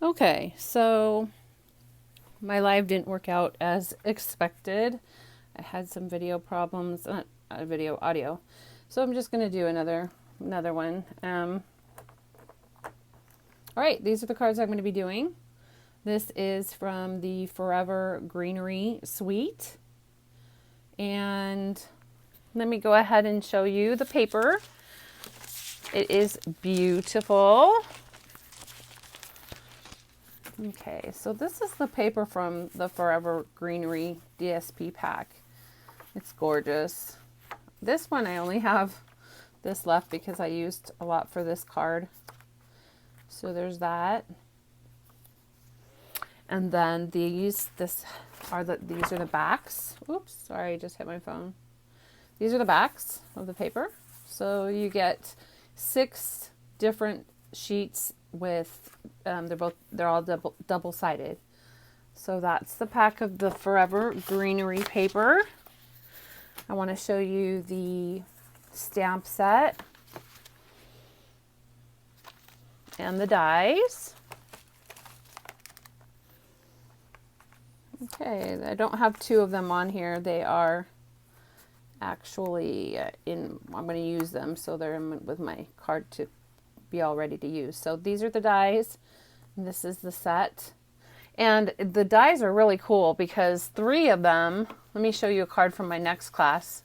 Okay, so my live didn't work out as expected. I had some video problems, not video, audio. So I'm just going to do another one. All right, these are the cards I'm going to be doing. This is from the Forever Greenery suite. And let me go ahead and show you the paper. It is beautiful. Okay, so this is the paper from the Forever Greenery DSP pack. It's gorgeous. This one I only have this left because I used a lot for this card. So there's that. And then these are the backs. Oops, sorry, I just hit my phone. These are the backs of the paper. So you get 6 different sheets with they're all double-sided. So that's the pack of the Forever Greenery paper. I want to show you the stamp set and the dies. Okay, I don't have 2 of them on here. They are actually I'm going to use them, so they're in with my card to be all ready to use. So these are the dies, and this is the set. And the dies are really cool because 3 of them, let me show you a card from my next class.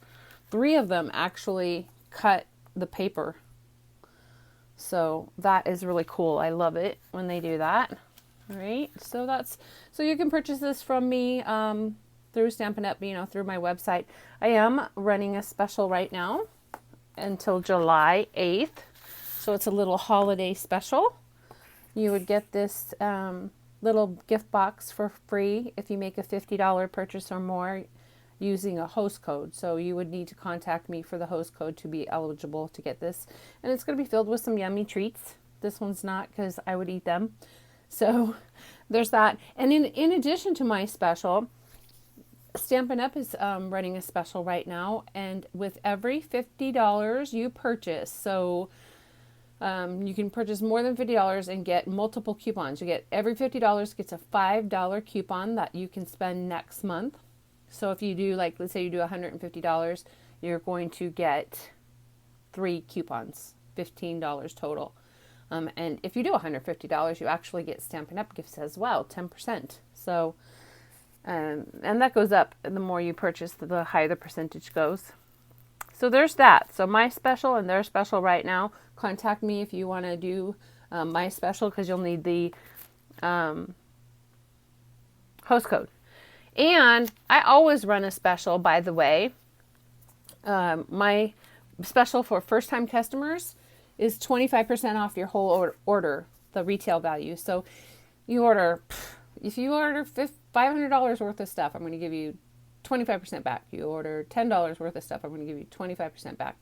3 of them actually cut the paper. So that is really cool. I love it when they do that. All right, so you can purchase this from me through Stampin' Up, through my website. I am running a special right now until July 8th. So it's a little holiday special. You would get this little gift box for free if you make a $50 purchase or more using a host code. So you would need to contact me for the host code to be eligible to get this. And it's going to be filled with some yummy treats. This one's not because I would eat them. So there's that. And in addition to my special, Stampin' Up is running a special right now. And with every $50 you purchase, so you can purchase more than $50 and get multiple coupons. You get every $50 gets a $5 coupon that you can spend next month. So if you do, let's say you do $150, you're going to get 3 coupons, $15 total. And if you do $150, you actually get Stampin' Up gifts as well, 10%. So, and that goes up the more you purchase, the higher the percentage goes. So there's that. So my special and their special right now. Contact me if you want to do my special because you'll need the host code. And I always run a special, by the way. My special for first-time customers is 25% off your whole order, the retail value. So if you order $500 worth of stuff, I'm going to give you 25% back. You order $10 worth of stuff, I'm going to give you 25% back.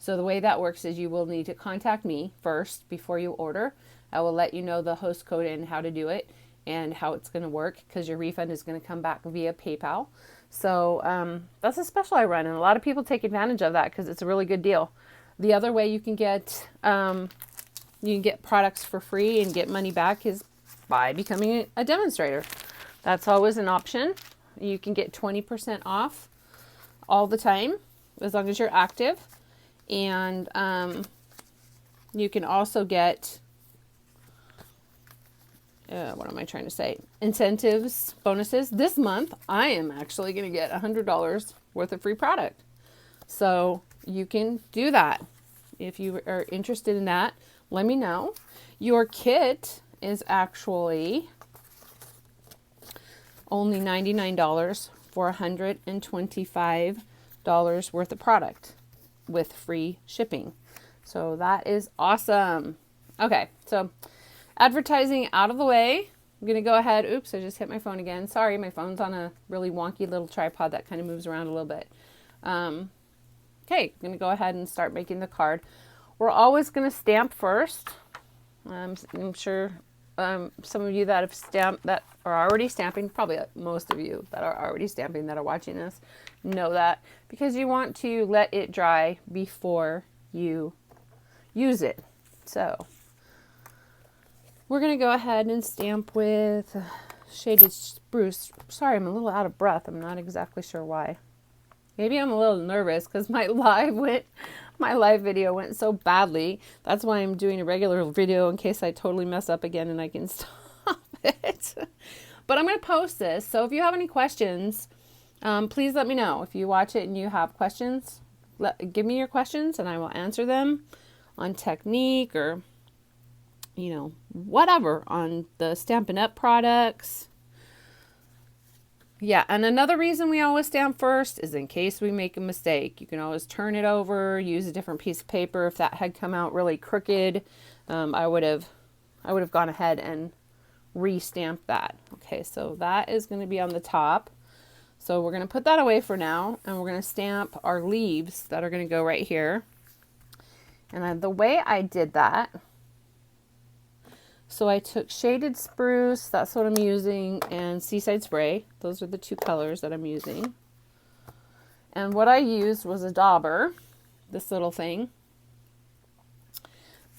So the way that works is you will need to contact me first before you order. I will let you know the host code and how to do it and how it's going to work because your refund is going to come back via PayPal. So that's a special I run, and a lot of people take advantage of that because it's a really good deal. The other way you can get products for free and get money back is by becoming a demonstrator. That's always an option. You can get 20% off all the time as long as you're active. And you can also get, what am I trying to say? Incentives, bonuses. This month, I am actually going to get $100 worth of free product. So you can do that. If you are interested in that, let me know. Your kit is actually only $99 for $125 worth of product with free shipping. So that is awesome. Okay, so advertising out of the way. I'm going to go ahead. Oops, I just hit my phone again. Sorry, my phone's on a really wonky little tripod that kind of moves around a little bit. Okay, I'm going to go ahead and start making the card. We're always going to stamp first. I'm sure some of you that have stamped, that are already stamping, probably most of you that are already stamping that are watching this, know that because you want to let it dry before you use it. So We're going to go ahead and stamp with Shaded Spruce. Sorry, I'm a little out of breath. I'm not exactly sure why. Maybe I'm a little nervous because my live video went so badly. That's why I'm doing a regular video in case I totally mess up again and I can stop it. But I'm going to post this. So if you have any questions, please let me know. If you watch it and you have questions, give me your questions and I will answer them on technique or, you know, whatever on the Stampin' Up! Products. Yeah, and another reason we always stamp first is in case we make a mistake. You can always turn it over, use a different piece of paper. If that had come out really crooked, I would have gone ahead and re-stamped that. Okay, so that is going to be on the top. So we're going to put that away for now, and we're going to stamp our leaves that are going to go right here. And the way I did that, so I took Shaded Spruce, that's what I'm using, and Seaside Spray. Those are the two colors that I'm using. And what I used was a dauber, this little thing,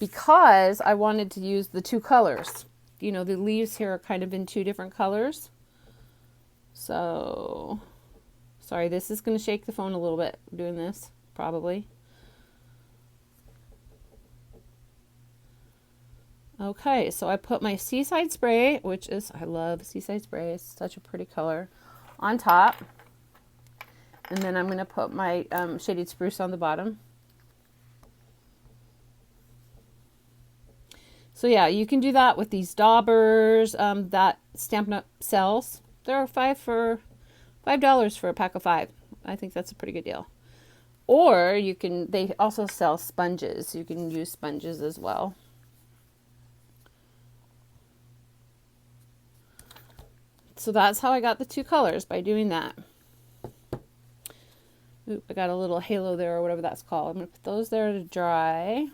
because I wanted to use the two colors. You know, the leaves here are kind of in two different colors. So, sorry, this is going to shake the phone a little bit doing this, probably. Okay, so I put my Seaside Spray, which is, I love Seaside Spray, it's such a pretty color, on top. And then I'm going to put my Shaded Spruce on the bottom. So yeah, you can do that with these daubers that Stampin' Up! Sells. They're $5 for a pack of 5. I think that's a pretty good deal. Or you can, they also sell sponges. You can use sponges as well. So that's how I got the two colors, by doing that. Oop, I got a little halo there, or whatever that's called. I'm going to put those there to dry.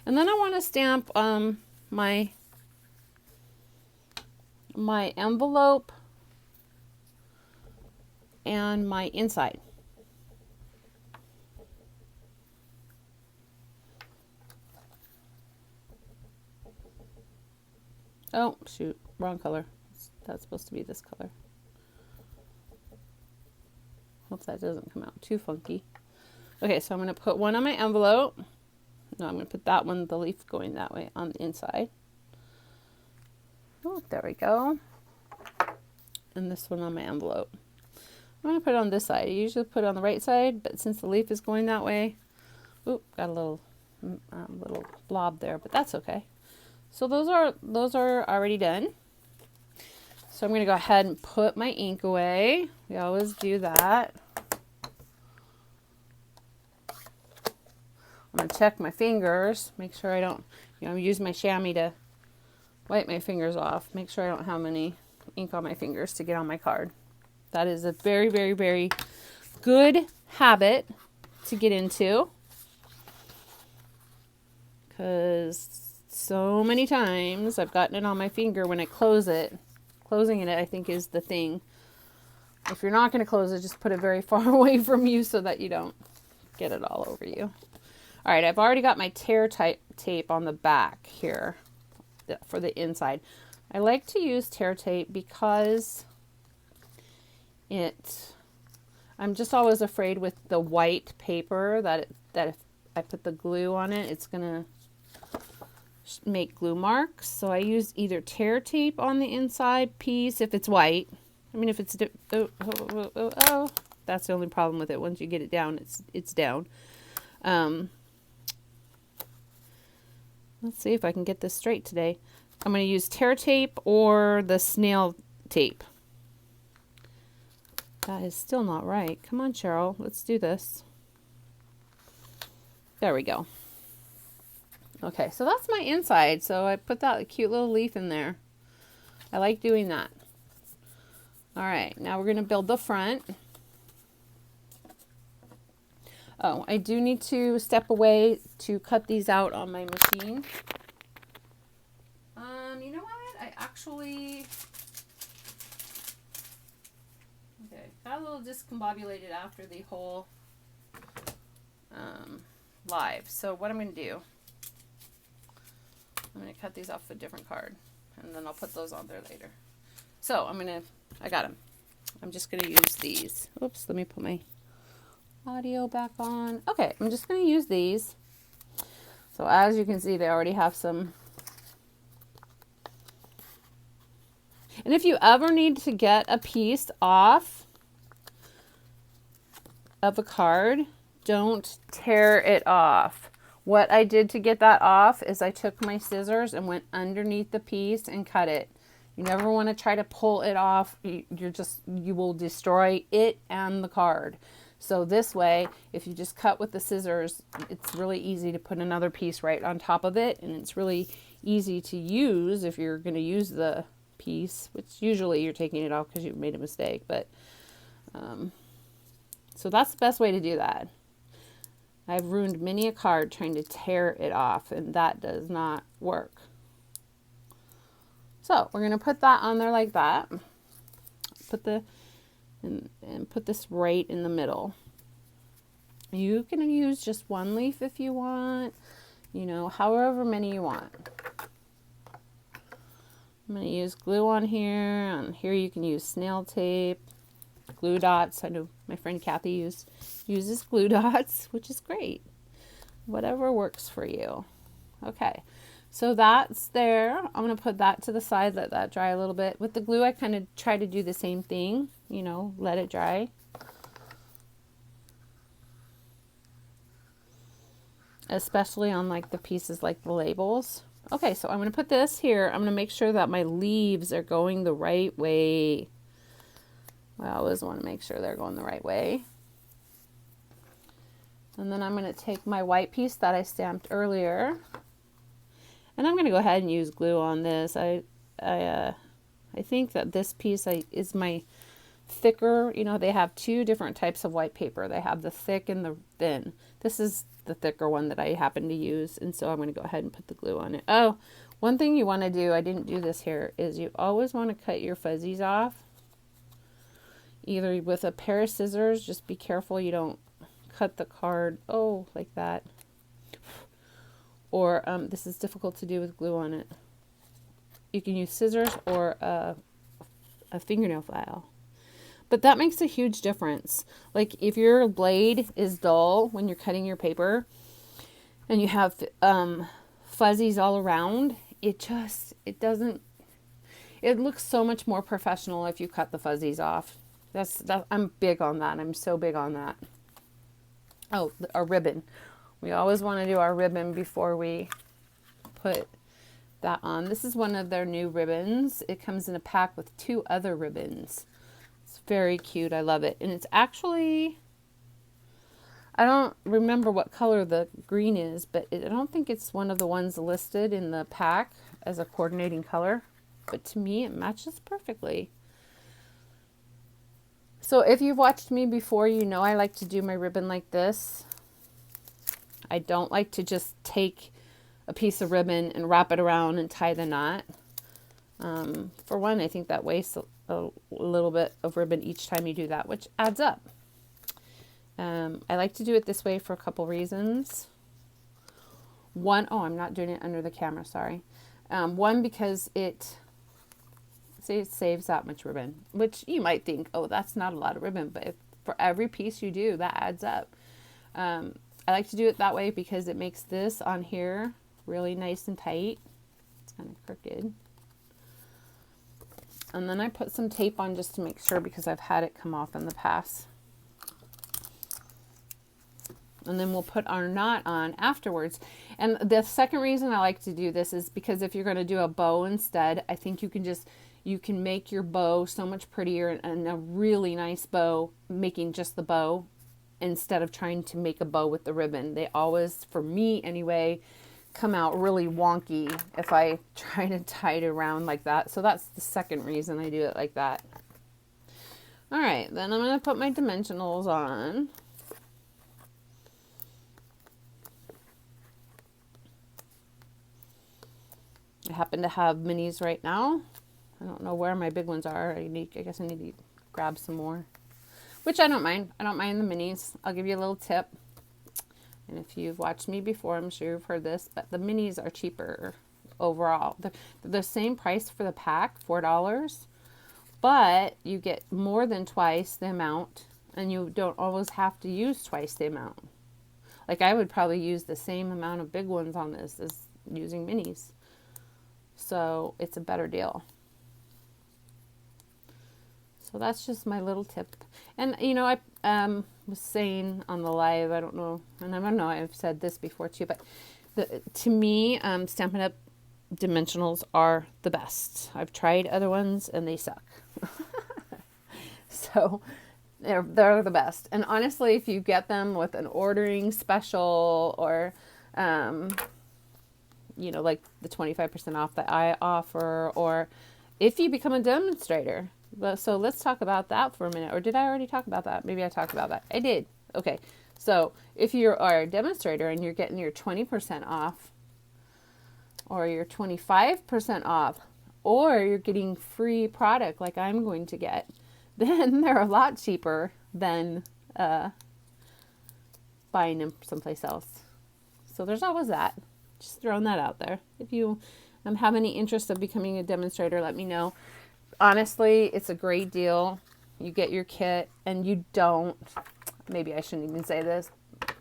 And then I want to stamp my envelope and my inside. Oh, shoot, wrong color. That's supposed to be this color. Hope that doesn't come out too funky. Okay, so I'm going to put one on my envelope. No, I'm going to put that one, the leaf going that way, on the inside. Oh, there we go. And this one on my envelope. I'm going to put it on this side. I usually put it on the right side, but since the leaf is going that way, oop, got a little blob there, but that's okay. So those are already done. So I'm going to go ahead and put my ink away. We always do that. I'm going to check my fingers, make sure I don't, use my chamois to wipe my fingers off. Make sure I don't have any ink on my fingers to get on my card. That is a very, very, very good habit to get into, because so many times I've gotten it on my finger when I close it. Closing it, I think, is the thing. If you're not going to close it, just put it very far away from you so that you don't get it all over you. All right, I've already got my tear tape on the back here for the inside. I like to use tear tape because I'm just always afraid with the white paper that if I put the glue on it, it's going to make glue marks. So I use either tear tape on the inside piece if it's white. I mean, if it's that's the only problem with it. Once you get it down, it's down. Let's see if I can get this straight today. I'm going to use tear tape or the snail tape. That is still not right. Come on, Cheryl. Let's do this. There we go. Okay, so that's my inside. So I put that cute little leaf in there. I like doing that. All right, now we're going to build the front. Oh, I do need to step away to cut these out on my machine. You know what? I actually... Okay, got a little discombobulated after the whole live. So what I'm going to do... I'm going to cut these off a different card, and then I'll put those on there later. So I got them. I'm just going to use these. Oops, let me put my audio back on. Okay, I'm just going to use these. So as you can see, they already have some. And if you ever need to get a piece off of a card, don't tear it off. What I did to get that off is I took my scissors and went underneath the piece and cut it. You never want to try to pull it off. You will destroy it and the card. So this way, if you just cut with the scissors, it's really easy to put another piece right on top of it, and it's really easy to use if you're going to use the piece, which usually you're taking it off because you've made a mistake. But so that's the best way to do that. I've ruined many a card trying to tear it off, and that does not work. So we're going to put that on there like that. And put this right in the middle. You can use just one leaf if you want, however many you want. I'm going to use glue on here. On here you can use snail tape, glue dots. I know my friend Kathy uses glue dots, which is great. Whatever works for you. Okay. So that's there. I'm going to put that to the side, let that dry a little bit. With the glue, I kind of try to do the same thing, let it dry. Especially on like the pieces like the labels. Okay, so I'm going to put this here. I'm going to make sure that my leaves are going the right way. I always want to make sure they're going the right way. And then I'm going to take my white piece that I stamped earlier. And I'm going to go ahead and use glue on this. I think that this piece is my thicker. They have two different types of white paper. They have the thick and the thin. This is the thicker one that I happen to use. And so I'm going to go ahead and put the glue on it. Oh, one thing you want to do, I didn't do this here, is you always want to cut your fuzzies off. Either with a pair of scissors, just be careful you don't cut the card, like that. Or this is difficult to do with glue on it. You can use scissors or a fingernail file. But that makes a huge difference. Like if your blade is dull when you're cutting your paper and you have fuzzies all around, it looks so much more professional if you cut the fuzzies off. I'm big on that. I'm so big on that. Oh, a ribbon. We always want to do our ribbon before we put that on. This is one of their new ribbons. It comes in a pack with 2 other ribbons. It's very cute. I love it. And it's actually, I don't remember what color the green is, but I don't think it's one of the ones listed in the pack as a coordinating color. But to me, it matches perfectly. So if you've watched me before, I like to do my ribbon like this. I don't like to just take a piece of ribbon and wrap it around and tie the knot. For one, I think that wastes a little bit of ribbon each time you do that, which adds up. I like to do it this way for a couple reasons. One, I'm not doing it under the camera, sorry. One, because it saves that much ribbon, which you might think, that's not a lot of ribbon, but for every piece you do, that adds up. I like to do it that way because it makes this on here really nice and tight. It's kind of crooked. And then I put some tape on just to make sure because I've had it come off in the past. And then we'll put our knot on afterwards. And the second reason I like to do this is because if you're going to do a bow instead, I think you can make your bow so much prettier and a really nice bow, making just the bow instead of trying to make a bow with the ribbon. They always, for me anyway, come out really wonky if I try to tie it around like that. So that's the second reason I do it like that. All right, then I'm going to put my dimensionals on. I happen to have minis right now. I don't know where my big ones are. I guess I need to grab some more. Which I don't mind. I don't mind the minis. I'll give you a little tip. And if you've watched me before, I'm sure you've heard this, but the minis are cheaper overall. The same price for the pack, $4, but you get more than twice the amount, and you don't always have to use twice the amount. Like I would probably use the same amount of big ones on this as using minis. So it's a better deal. So that's just my little tip. And you know, I was saying on the live, I don't know, and I don't know, I've said this before too, but to me, Stampin' Up! Dimensionals are the best. I've tried other ones and they suck. So they're the best. And honestly, if you get them with an ordering special or, you know, like the 25% off that I offer, or if you become a demonstrator. So let's talk about that for a minute. Or did I already talk about that? Maybe I talked about that. I did. Okay. So if you are a demonstrator and you're getting your 20% off, or your 25% off, or you're getting free product like I'm going to get, then they're a lot cheaper than buying them someplace else. So there's always that. Just throwing that out there. If you have any interest of becoming a demonstrator, let me know. Honestly, it's a great deal. You get your kit and you don't, maybe I shouldn't even say this,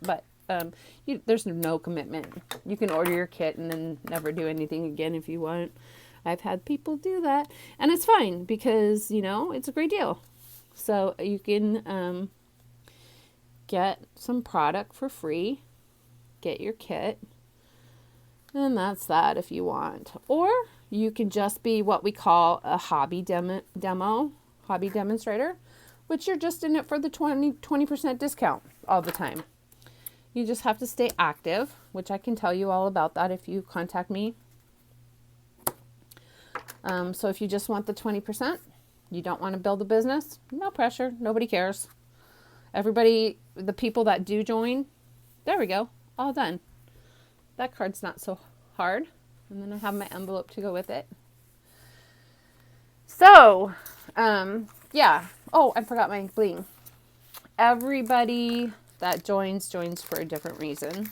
but there's no commitment. You can order your kit and then never do anything again if you want. I've had people do that, and it's fine because, you know, it's a great deal. So you can get some product for free, get your kit, and that's that if you want. Or you can just be what we call a hobby demonstrator, which you're just in it for the 20% discount all the time. You just have to stay active, which I can tell you all about that if you contact me. So if you just want the 20%, you don't want to build a business, no pressure. Nobody cares. Everybody, the people that do join, there we go. All done. That card's not so hard. And then I have my envelope to go with it. So, yeah. Oh, I forgot my bling. Everybody that joins for a different reason,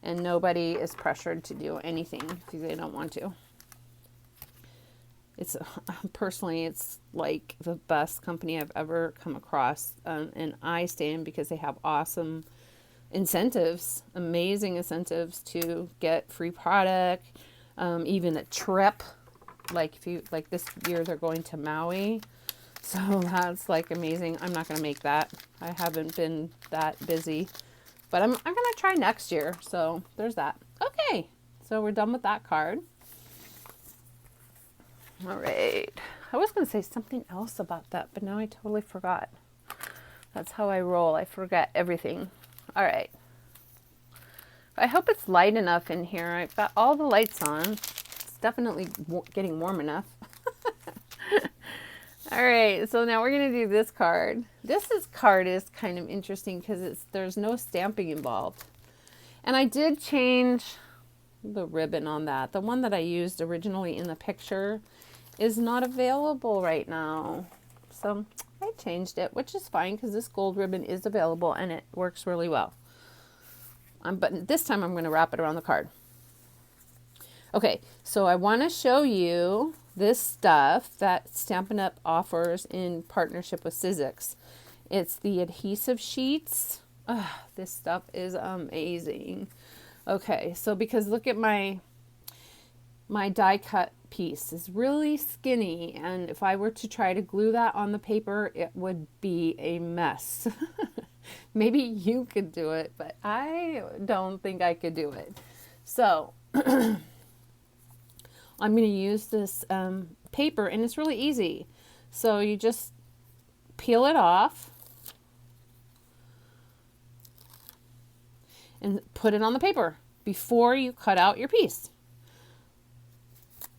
and nobody is pressured to do anything if they don't want to. It's personally, it's like the best company I've ever come across, and I stay in because they have awesome incentives, amazing incentives to get free product, even a trip. Like if you like this year, they're going to Maui. So that's like amazing. I'm not going to make that. I haven't been that busy, but I'm going to try next year. So there's that. Okay. So we're done with that card. All right. I was going to say something else about that, but now I totally forgot. That's how I roll. I forget everything. All right. I hope it's light enough in here. I've got all the lights on. It's definitely getting warm enough. All right, so now we're going to do this card. This card is kind of interesting because there's no stamping involved. And I did change the ribbon on that. The one that I used originally in the picture is not available right now. So I changed it, which is fine because this gold ribbon is available and it works really well. But this time I'm going to wrap it around the card. Okay, so I want to show you this stuff that Stampin' Up! Offers in partnership with Sizzix. It's the adhesive sheets. This stuff is amazing. Okay, so because look at my die cut piece is really skinny, and if I were to try to glue that on the paper, it would be a mess. Maybe you could do it, but I don't think I could do it. So I'm going to use this paper, and it's really easy. So you just peel it off and put it on the paper before you cut out your piece.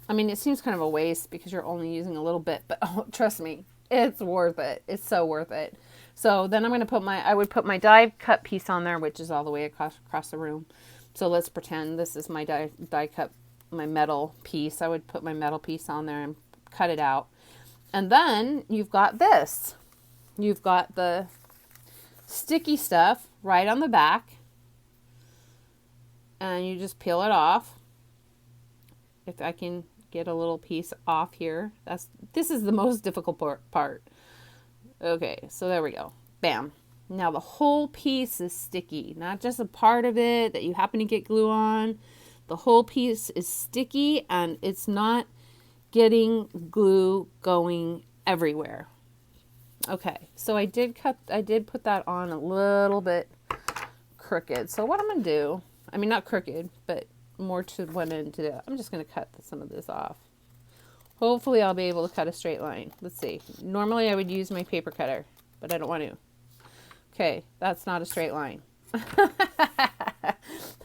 I mean, it seems kind of a waste because you're only using a little bit, but oh, trust me, it's worth it. It's so worth it. So then I'm going to I would put my die cut piece on there, which is all the way across the room. So let's pretend this is my die cut, my metal piece. I would put my metal piece on there and cut it out. And then you've got this. You've got the sticky stuff right on the back. And you just peel it off. if I can get a little piece off here. This is the most difficult part. Okay, so there we go. Bam. Now the whole piece is sticky, not just a part of it that you happen to get glue on. The whole piece is sticky and it's not getting glue going everywhere. Okay, so I did put that on a little bit crooked. So what I'm going to do, I mean not crooked, but more to one end to the, I'm just going to cut some of this off. Hopefully I'll be able to cut a straight line. Let's see. Normally I would use my paper cutter, but I don't want to. Okay, that's not a straight line.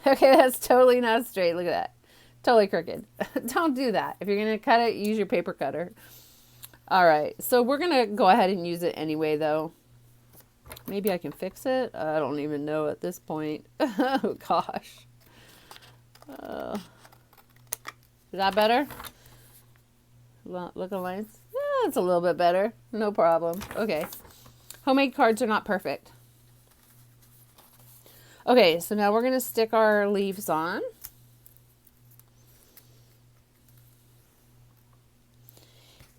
Okay, that's totally not straight. Look at that. Totally crooked. Don't do that. If you're going to cut it, use your paper cutter. All right, so we're going to go ahead and use it anyway, though. Maybe I can fix it. I don't even know at this point. Oh, gosh. Is that better? Look at lines. Yeah, it's a little bit better. No problem. Okay. Homemade cards are not perfect. Okay, so now we're going to stick our leaves on.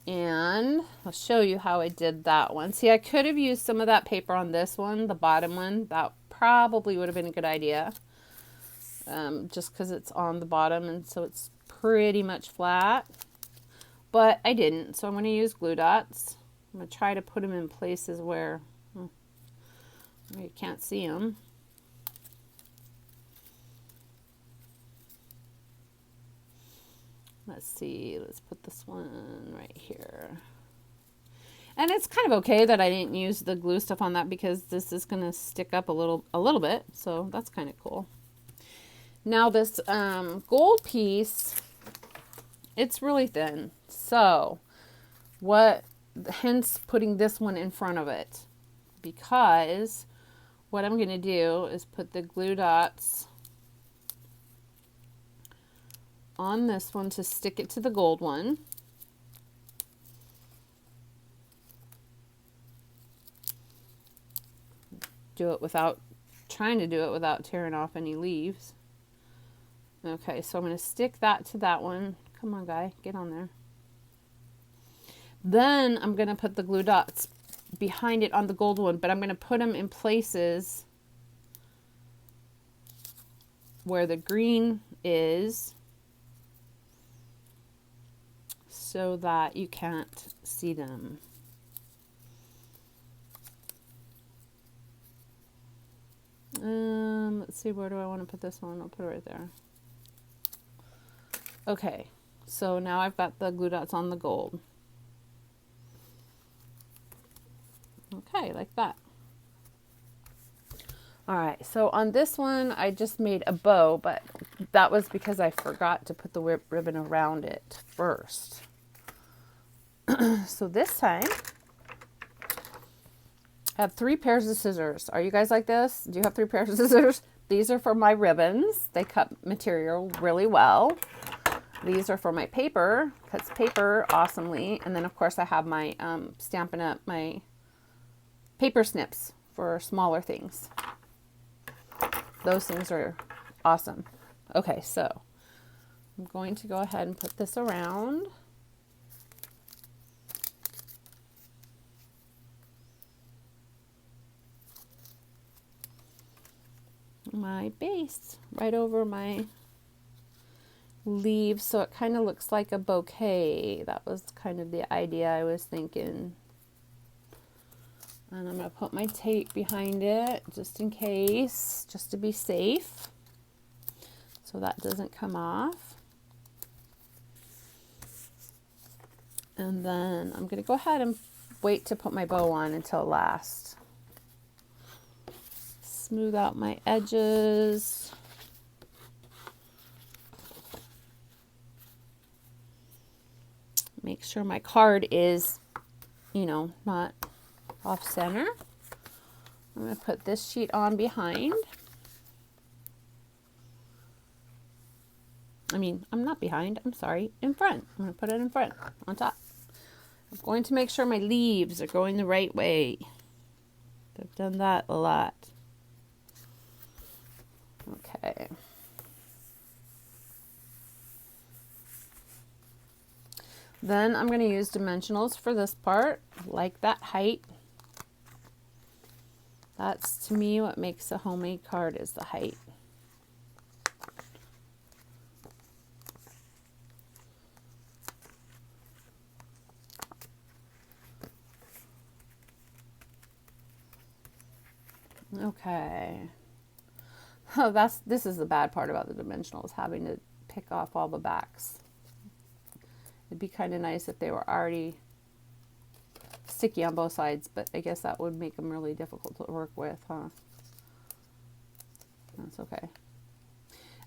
And I'll show you how I did that one. See, I could have used some of that paper on this one, the bottom one. That probably would have been a good idea. Just because it's on the bottom and so it's pretty much flat. But I didn't, so I'm going to use glue dots. I'm going to try to put them in places where you can't see them. Let's see, let's put this one right here. And it's kind of okay that I didn't use the glue stuff on that because this is going to stick up a little bit, so that's kind of cool. Now this gold piece, it's really thin, so hence putting this one in front of it, because what I'm going to do is put the glue dots on this one to stick it to the gold one. Trying to do it without tearing off any leaves. Okay, so I'm going to stick that to that one. Come on, guy, get on there. Then I'm going to put the glue dots behind it on the gold one, but I'm going to put them in places where the green is so that you can't see them. Let's see, where do I want to put this one? I'll put it right there. Okay, so now I've got the glue dots on the gold. Okay, like that. All right, so on this one, I just made a bow, but that was because I forgot to put the ribbon around it first. So this time, I have 3 pairs of scissors. Are you guys like this? Do you have 3 pairs of scissors? These are for my ribbons. They cut material really well. These are for my paper. Cuts paper awesomely. And then, of course, I have my Stampin' Up! My paper snips for smaller things. Those things are awesome. Okay, so I'm going to go ahead and put this around my base, right over my leaves, so it kind of looks like a bouquet. That was kind of the idea I was thinking. And I'm going to put my tape behind it just in case, just to be safe, so that doesn't come off. And then I'm going to go ahead and wait to put my bow on until last. Smooth out my edges. Make sure my card is, not off center. I'm going to put this sheet on behind. I'm not behind, I'm sorry, in front. I'm going to put it in front, on top. I'm going to make sure my leaves are going the right way. I've done that a lot. Okay. Then I'm going to use dimensionals for this part, like that height. That's, to me, what makes a homemade card is the height. Okay. Oh, this is the bad part about the dimensionals, having to pick off all the backs. It'd be kind of nice if they were already sticky on both sides, but I guess that would make them really difficult to work with, huh? That's okay.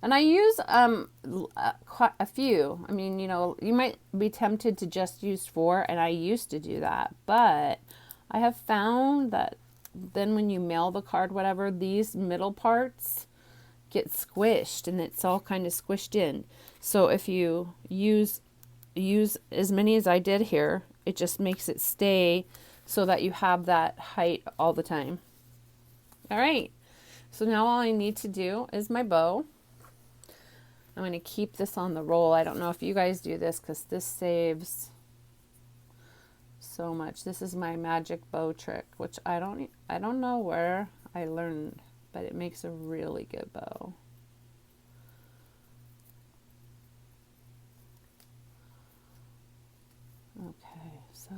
And I use quite a few. I mean, you know, you might be tempted to just use 4, and I used to do that, but I have found that then when you mail the card, whatever, these middle parts get squished, and it's all kind of squished in. So if you use as many as I did here, it just makes it stay so that you have that height all the time. All right, so now all I need to do is my bow. I'm going to keep this on the roll. I don't know if you guys do this because this saves so much. This is my magic bow trick, which I don't know where I learned, but it makes a really good bow. Okay, so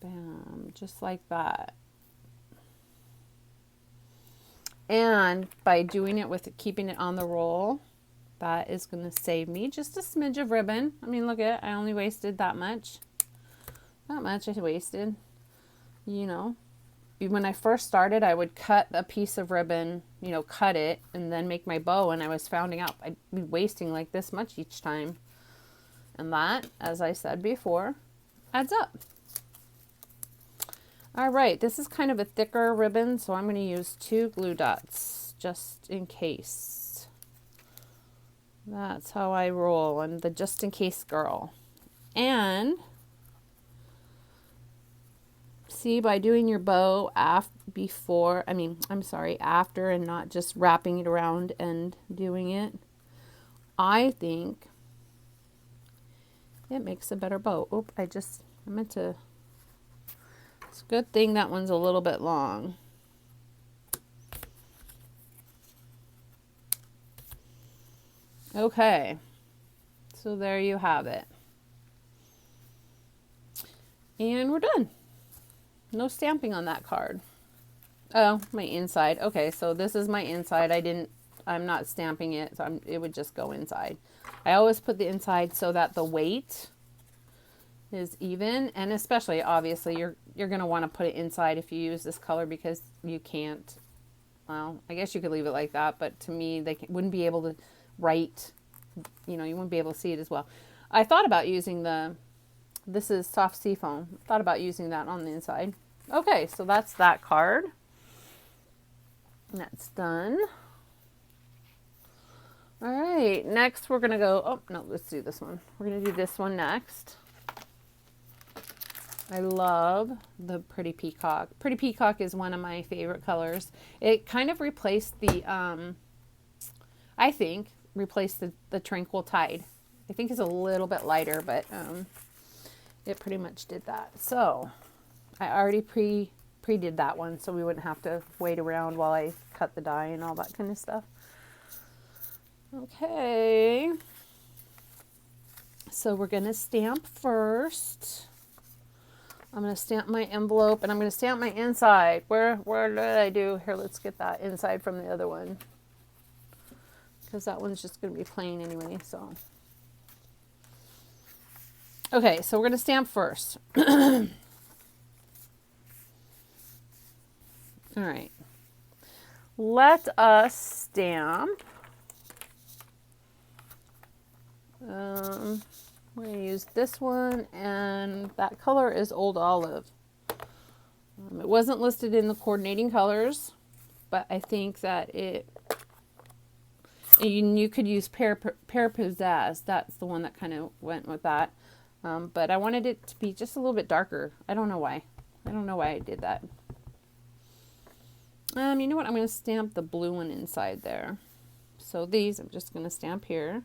bam, just like that. And by doing it with keeping it on the roll, that is going to save me just a smidge of ribbon. I mean, look at it. I only wasted that much. Not much I wasted. You know, when I first started, I would cut a piece of ribbon, you know, cut it, and then make my bow. And I was finding out I'd be wasting like this much each time. And that, as I said before, adds up. All right, this is kind of a thicker ribbon, so I'm going to use 2 glue dots just in case. That's how I roll. I'm the just in case girl. And see, by doing your bow after and not just wrapping it around and doing it, I think it makes a better bow. Oop, I meant to. It's a good thing that one's a little bit long. Okay, so there you have it. And we're done. No stamping on that card. Oh, my inside. Okay, so this is my inside. I'm not stamping it, so it would just go inside. I always put the inside so that the weight is even, and especially obviously you're going to want to put it inside if you use this color, because you can't, well, I guess you could leave it like that, but to me they wouldn't be able to write, you know, you wouldn't be able to see it as well. I thought about using this is soft seafoam. Thought about using that on the inside. Okay, so that's that card. That's done. All right, next we're going to go, oh no, let's do this one. We're going to do this one next. I love the Pretty Peacock. Pretty Peacock is one of my favorite colors. It kind of replaced the, I think, replaced the Tranquil Tide. I think it's a little bit lighter, but it pretty much did that. So I already pre-did that one, so we wouldn't have to wait around while I cut the die and all that kind of stuff. Okay. So we're going to stamp first. I'm going to stamp my envelope, and I'm going to stamp my inside. Where did I do? Here, let's get that inside from the other one, because that one's just going to be plain anyway. So, okay, so we're going to stamp first. All right. Let us stamp. We're going to use this one, and that color is Old Olive. It wasn't listed in the coordinating colors, but I think that you could use Pear Pizzazz. That's the one that kind of went with that. But I wanted it to be just a little bit darker. I don't know why. I don't know why I did that. You know what? I'm going to stamp the blue one inside there. So these I'm just going to stamp here.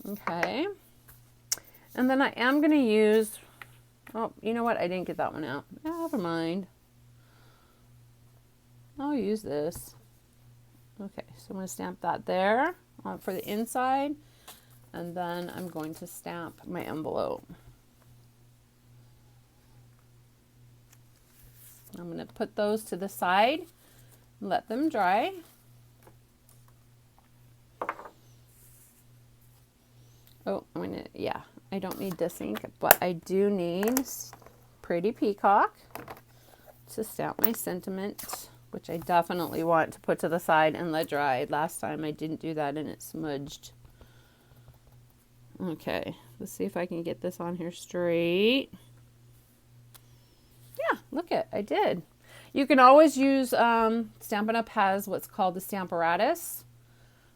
Okay. And then I am going to use, oh, you know what? I didn't get that one out. Never mind. I'll use this. Okay, so I'm going to stamp that there for the inside. And then I'm going to stamp my envelope. I'm going to put those to the side, let them dry. Oh, yeah, I don't need this ink, but I do need Pretty Peacock to stamp my sentiment, which I definitely want to put to the side and let dry. Last time I didn't do that and it smudged. Okay, let's see if I can get this on here straight. Yeah, look it, I did. You can always use, Stampin' Up! Has what's called the Stamparatus.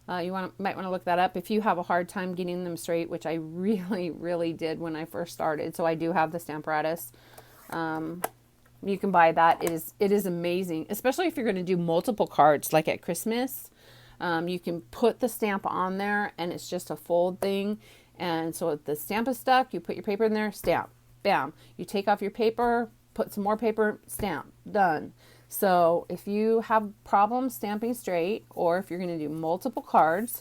You might want to look that up if you have a hard time getting them straight, which I really did when I first started. So I do have the Stamparatus. You can buy that. It is amazing, especially if you're going to do multiple cards like at Christmas. You can put the stamp on there and it's just a fold thing. And so if the stamp is stuck, you put your paper in there, stamp, bam. You take off your paper, put some more paper, stamp, done. So if you have problems stamping straight, or if you're going to do multiple cards,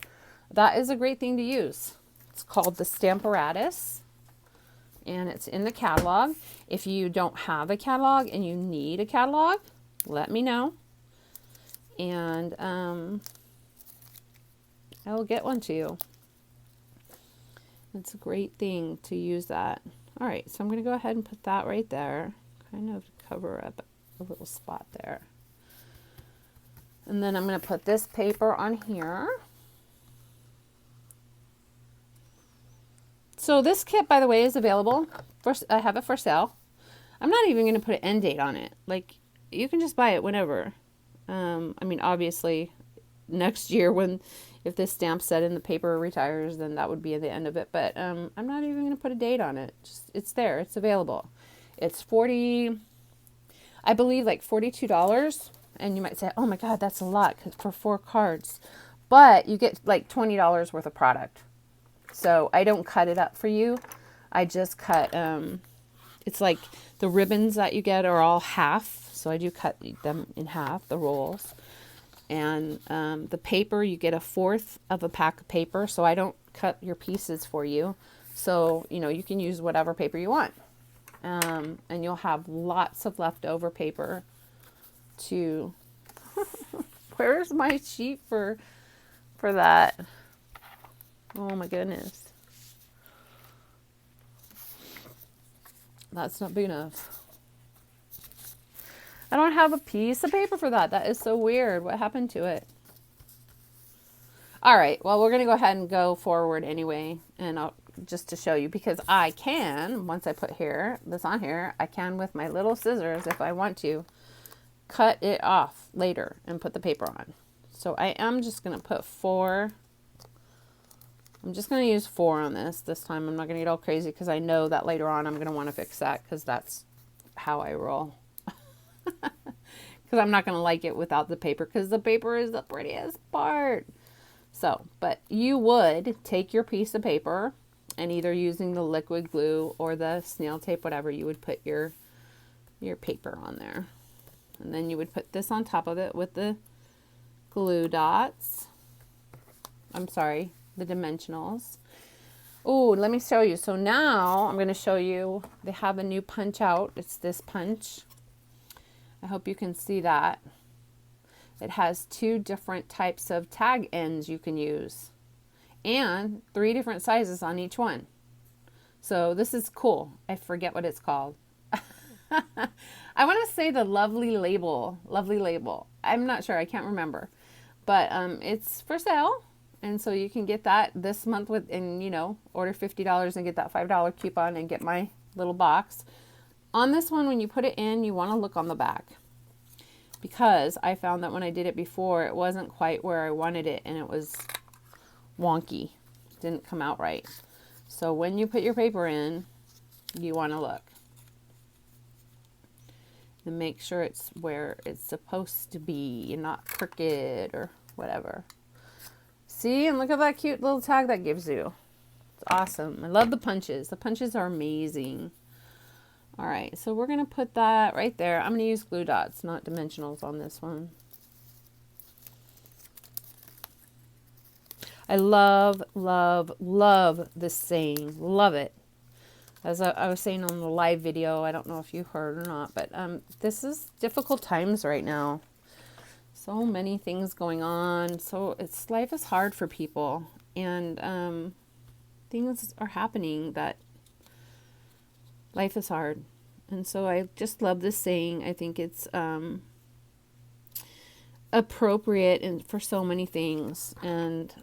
that is a great thing to use. It's called the Stamparatus, and it's in the catalog. If you don't have a catalog and you need a catalog, let me know, and I will get one to you. It's a great thing to use that. All right, so I'm going to go ahead and put that right there, kind of cover up a little spot there. And then I'm going to put this paper on here. So this kit, by the way, is available. I have it for sale. I'm not even going to put an end date on it. Like, you can just buy it whenever. I mean, obviously, next year if this stamp set in the paper retires, then that would be the end of it. But I'm not even going to put a date on it. Just, it's there. It's available. It's I believe like $42, and you might say, oh my God, that's a lot for 4 cards, but you get like $20 worth of product. So I don't cut it up for you. I just cut, it's like the ribbons that you get are all half. So I do cut them in half, the rolls. And the paper, you get 1/4 of a pack of paper. So I don't cut your pieces for you. So, you can use whatever paper you want. And you'll have lots of leftover paper to, where's my sheet for that? Oh my goodness. That's not big enough. I don't have a piece of paper for that. That is so weird. What happened to it? All right. Well, we're going to go ahead and go forward anyway. And just to show you, because I can, once I put this on here, I can with my little scissors, if I want to, cut it off later and put the paper on. So I am just going to put 4. I'm just going to use 4 on this time. I'm not going to get all crazy because I know that later on I'm going to want to fix that because that's how I roll. Because I'm not going to like it without the paper, because the paper is the prettiest part. So, but you would take your piece of paper and either using the liquid glue or the snail tape, whatever, you would put your paper on there. And then you would put this on top of it with the glue dots. I'm sorry, the dimensionals. Oh, let me show you. So now I'm going to show you, they have a new punch out. It's this punch. I hope you can see that. It has 2 different types of tag ends you can use, and 3 different sizes on each one. So this is cool. I forget what it's called. I want to say the lovely label. I'm not sure. I can't remember. But it's for sale. And so you can get that this month order $50 and get that $5 coupon and get my little box. On this one, when you put it in, you want to look on the back. Because I found that when I did it before, it wasn't quite where I wanted it, and it was wonky. It didn't come out right. So when you put your paper in, you want to look. And make sure it's where it's supposed to be and not crooked or whatever. See, and look at that cute little tag that gives you. It's awesome. I love the punches. The punches are amazing. All right, so we're going to put that right there. I'm going to use glue dots, not dimensionals on this one. I love, love, love this saying. Love it. As I was saying on the live video, I don't know if you heard or not, but this is difficult times right now. So many things going on. So life is hard for people, and things are happening that life is hard. And so I just love this saying. I think it's appropriate for so many things. And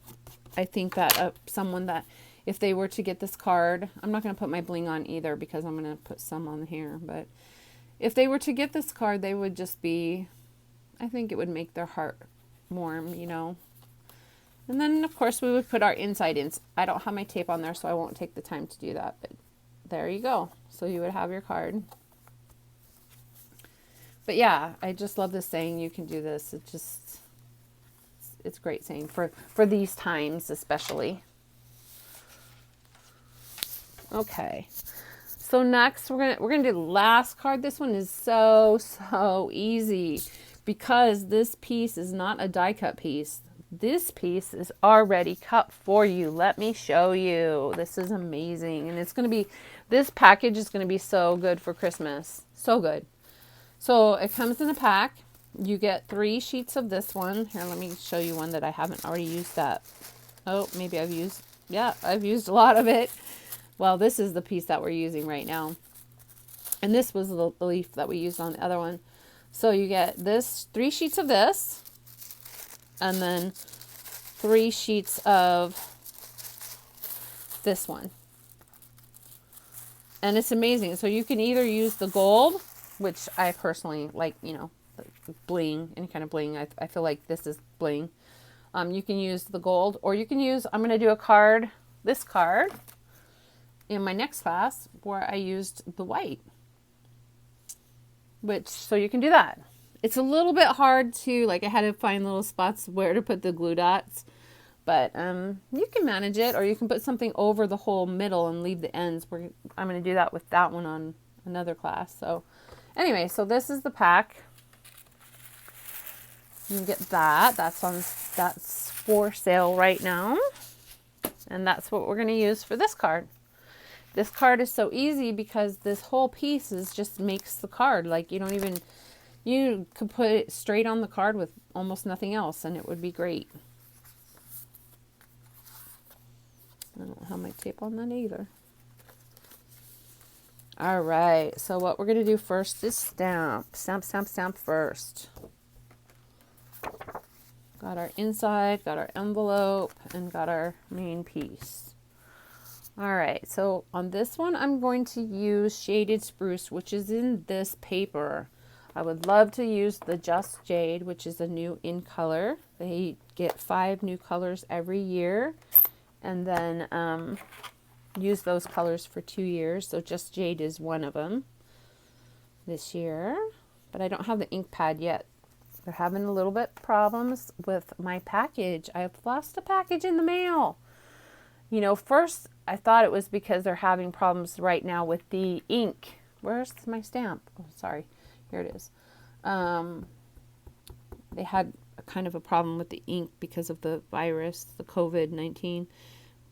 I think that someone that, if they were to get this card, I'm not going to put my bling on either because I'm going to put some on here. But if they were to get this card, they would just be, I think it would make their heart warm, you know. And then, of course, we would put our inside ins. I don't have my tape on there, so I won't take the time to do that. But there you go. So you would have your card. But yeah, I just love this saying. You can do this. It's a great saying for these times, especially. Okay. So next we're gonna do the last card. This one is so easy because this piece is not a die cut piece. This piece is already cut for you. Let me show you. This is amazing. And this package is going to be so good for Christmas. So good. So it comes in a pack. You get 3 sheets of this one. Here, let me show you one that I haven't already used that. Oh, maybe I've used a lot of it. Well, this is the piece that we're using right now. And this was the leaf that we used on the other one. So you get 3 sheets of this. And then 3 sheets of this one. And it's amazing. So you can either use the gold, which I personally like, you know, bling, any kind of bling. I feel like this is bling. You can use the gold, or you can use, I'm going to do this card in my next class where I used the white. So you can do that. It's a little bit hard to, like, I had to find little spots where to put the glue dots. But you can manage it, or you can put something over the whole middle and leave the ends. I'm going to do that with that one on another class. So anyway, so this is the pack. You can get that. That's for sale right now. And that's what we're going to use for this card. This card is so easy because this whole piece just makes the card. Like, you could put it straight on the card with almost nothing else, and it would be great. I don't have my tape on that either. All right, so what we're going to do first is stamp. Stamp first. Got our inside, got our envelope, and got our main piece. All right, so on this one, I'm going to use Shaded Spruce, which is in this paper. I would love to use the Just Jade, which is a new in color. They get 5 new colors every year. And then use those colors for 2 years. So Just Jade is one of them this year. But I don't have the ink pad yet. They're having a little bit problems with my package. I've lost a package in the mail. You know, first I thought it was because they're having problems right now with the ink. Where's my stamp? Oh, sorry. Here it is. They had kind of a problem with the ink because of the virus, the COVID-19.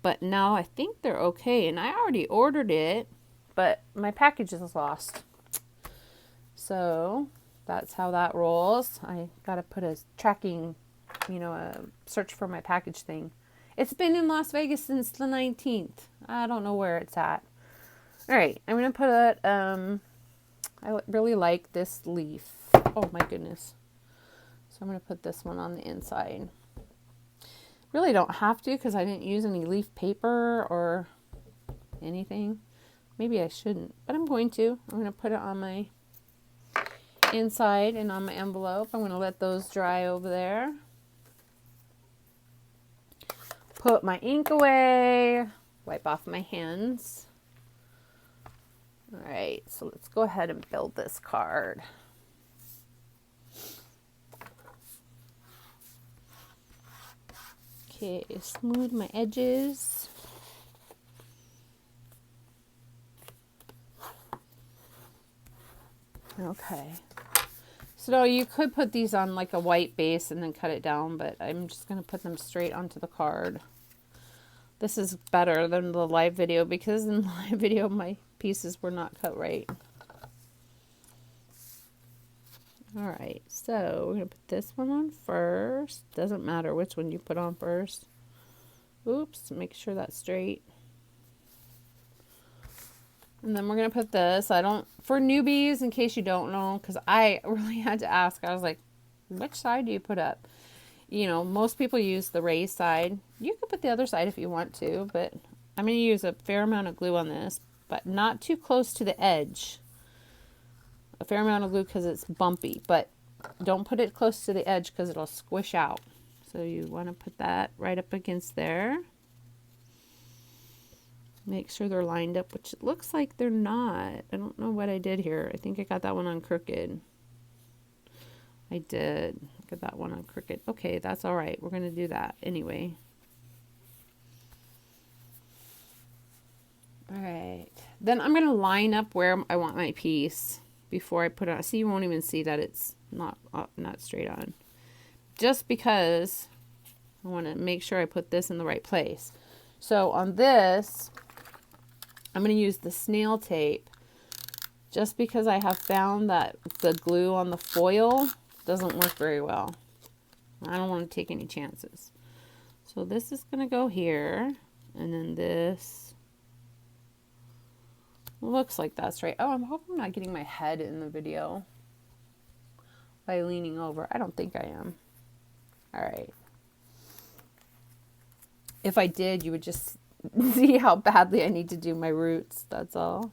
But now I think they're okay. And I already ordered it, but my package is lost. So that's how that rolls. I got to put a tracking, a search for my package thing. It's been in Las Vegas since the 19th. I don't know where it's at. All right, I'm going to put it, I really like this leaf. Oh my goodness. So I'm going to put this one on the inside. Really don't have to because I didn't use any leaf paper or anything. Maybe I shouldn't, but I'm going to. I'm going to put it on my inside and on my envelope. I'm going to let those dry over there. Put my ink away. Wipe off my hands. All right, so let's go ahead and build this card. Okay, smooth my edges. Okay. So you could put these on like a white base and then cut it down, but I'm just going to put them straight onto the card. This is better than the live video because in the live video my pieces were not cut right. Alright, so we're going to put this one on first. Doesn't matter which one you put on first. Oops, make sure that's straight. And then we're going to put this. For newbies, in case you don't know, because I really had to ask. I was like, which side do you put up? You know, most people use the raised side. You could put the other side if you want to, but I'm going to use a fair amount of glue on this, but not too close to the edge. A fair amount of glue because it's bumpy, but don't put it close to the edge because it'll squish out. So you want to put that right up against there. Make sure they're lined up, which it looks like they're not. I don't know what I did here. I think I got that one on crooked. I did get that one on crooked. Okay, that's all right. We're going to do that anyway. All right. Then I'm going to line up where I want my piece before I put it on. See, you won't even see that it's not straight on. Just because I want to make sure I put this in the right place. So on this, I'm going to use the snail tape just because I have found that the glue on the foil doesn't work very well. I don't want to take any chances. So this is going to go here, and then this looks like that's right. Oh, I'm hoping I'm not getting my head in the video by leaning over. I don't think I am. All right. If I did, you would just see how badly I need to do my roots. That's all.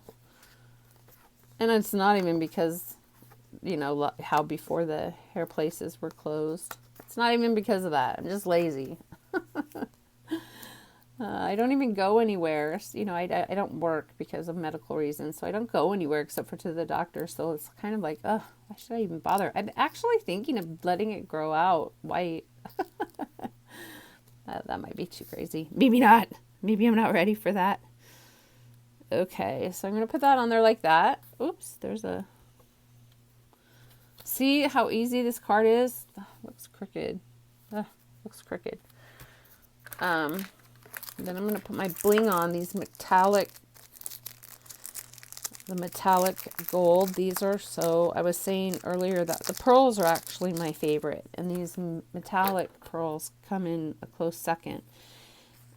And it's not even because, you know, how before the hair places were closed. It's not even because of that. I'm just lazy. I don't even go anywhere. You know, I don't work because of medical reasons. So I don't go anywhere except for to the doctor. So it's kind of like, why should I even bother? I'm actually thinking of letting it grow out white. That might be too crazy. Maybe not. Maybe I'm not ready for that. Okay, so I'm going to put that on there like that. Oops, there's a... See how easy this card is? Looks crooked. Looks crooked. Then I'm going to put my bling on, the metallic gold. These are I was saying earlier that the pearls are actually my favorite, and these metallic pearls come in a close second.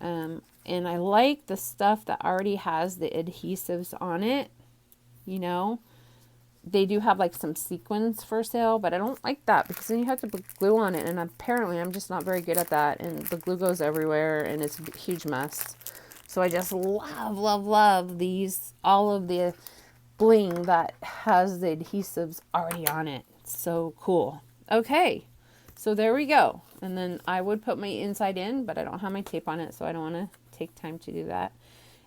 And I like the stuff that already has the adhesives on it. You know, they do have like some sequins for sale, but I don't like that because then you have to put glue on it, and apparently I'm just not very good at that, and the glue goes everywhere and it's a huge mess. So I just love these, all of the bling that has the adhesives already on it. It's so cool. Okay, so there we go. And then I would put my inside in, but I don't have my tape on it, so I don't want to take time to do that.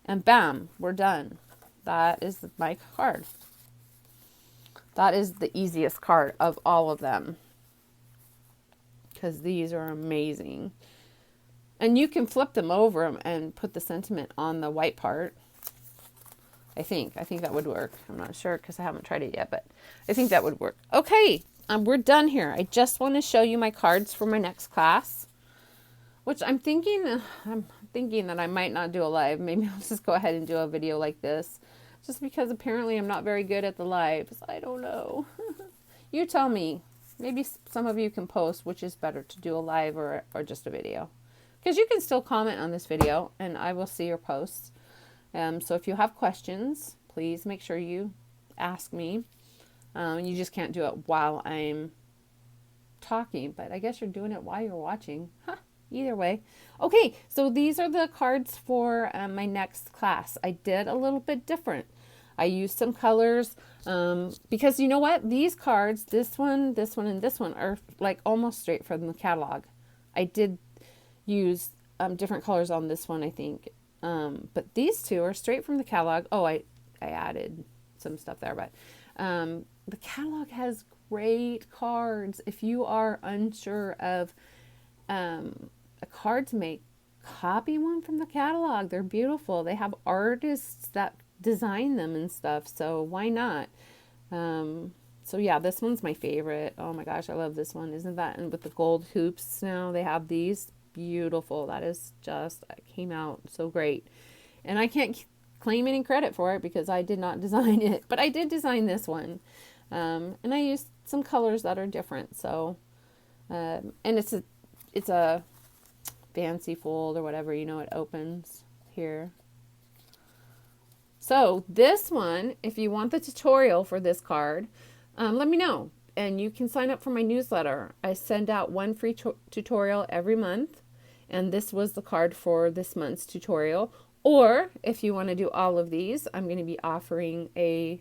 And bam, we're done. That is my card. That is the easiest card of all of them, because these are amazing. And you can flip them over and put the sentiment on the white part. I think that would work. I'm not sure because I haven't tried it yet, but I think that would work. Okay, we're done here. I just want to show you my cards for my next class, which I'm thinking that I might not do a live. Maybe I'll just go ahead and do a video like this, just because apparently I'm not very good at the lives. I don't know. You tell me. Maybe some of you can post which is better, to do a live or just a video. Because you can still comment on this video and I will see your posts. So if you have questions, please make sure you ask me. You just can't do it while I'm talking, but I guess you're doing it while you're watching. Either way. Okay, so these are the cards for my next class. I did a little bit different. I used some colors because you know what? These cards, this one, and this one are like almost straight from the catalog. I did use different colors on this one, I think. But these two are straight from the catalog. Oh, I added some stuff there, but the catalog has great cards. If you are unsure of a card to make, copy one from the catalog. They're beautiful. They have artists that design them and stuff, so why not? So yeah, this one's my favorite. Oh my gosh, I love this one. Isn't that, and with the gold hoops now, they have these. Beautiful. That is just, it came out so great. And I can't claim any credit for it because I did not design it, but I did design this one. And I used some colors that are different. So, and it's a fancy fold or whatever, you know, it opens here. So this one, if you want the tutorial for this card, let me know. And you can sign up for my newsletter. I send out one free tutorial every month. And this was the card for this month's tutorial. Or if you want to do all of these, I'm going to be offering a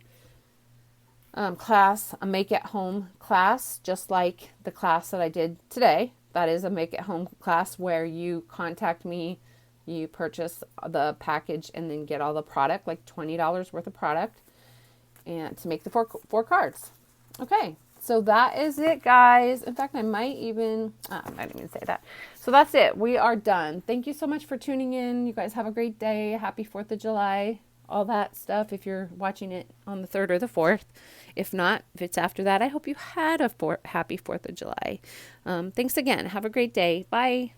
class, a make at home class, just like the class that I did today. That is a make at home class where you contact me, you purchase the package, and then get all the product, like $20 worth of product, and to make the four cards. Okay, so that is it, guys. In fact, I might even say that. So that's it. We are done. Thank you so much for tuning in. You guys have a great day. Happy 4th of July. All that stuff if you're watching it on the 3rd or the 4th. If not, if it's after that, I hope you had a happy 4th of July. Thanks again. Have a great day. Bye.